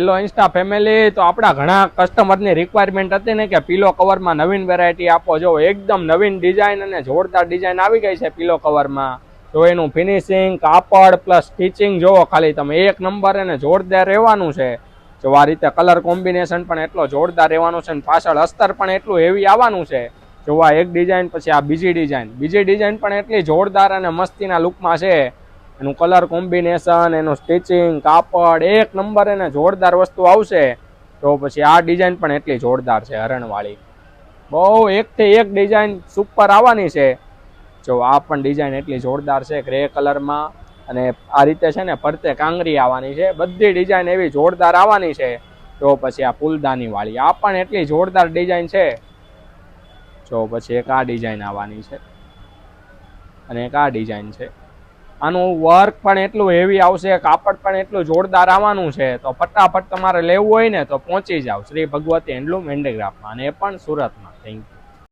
Hello Insta family, તો આપણા ઘણા કસ્ટમરની રિક્વાયરમેન્ટ હતી ને કે પિલો કવરમાં નવીન વેરાયટી આપો. જો એકદમ નવીન ડિઝાઇન અને જોરદાર ડિઝાઇન આવી ગઈ છે પિલો કવરમાં. તો એનું ફિનિશિંગ, કાપડ પ્લસ સ્ટિચિંગ જોવો ખાલી તમે, એક નંબર અને જોરદાર રહેવાનું છે. જો આ રીતે કલર કોમ્બિનેશન પણ એટલો જોરદાર રહેવાનું છે, પાછળ અસ્તર પણ એટલું હેવી આવવાનું છે. જો આ એક ડિઝાઇન પછી આ બીજી ડિઝાઇન પણ એટલી જોરદાર અને મસ્તીના લુકમાં છે. એનું કલર કોમ્બિનેશન, એનું સ્ટિચિંગ, કાપડ એક નંબર એને જોરદાર વસ્તુ આવશે. તો પછી આ ડિઝાઇન પણ એટલી જોરદાર છે હરણવાળી. બહુ એકથી એક ડિઝાઇન સુપર આવવાની છે. જો આ પણ ડિઝાઇન એટલી જોરદાર છે ગ્રે કલરમાં, અને આ રીતે છે ને ફરતે કાંગરી આવવાની છે. બધી ડિઝાઇન એવી જોરદાર આવવાની છે. તો પછી આ ફૂલદાની વાળી આ પણ એટલી જોરદાર ડિઝાઇન છે. જો પછી એક આ ડિઝાઇન આવવાની છે અને એક આ ડિઝાઇન છે. આનું વર્ક પણ એટલું હેવી આવશે, કાપડ પણ એટલું જોરદાર આવવાનું છે. તો ફટાફટ તમારે લેવું હોય ને તો પહોંચી જાવ શ્રી ભગવતી હેન્ડલૂમ હેન્ડીક્રાફ્ટમાં, અને એ પણ સુરતમાં. Thank you.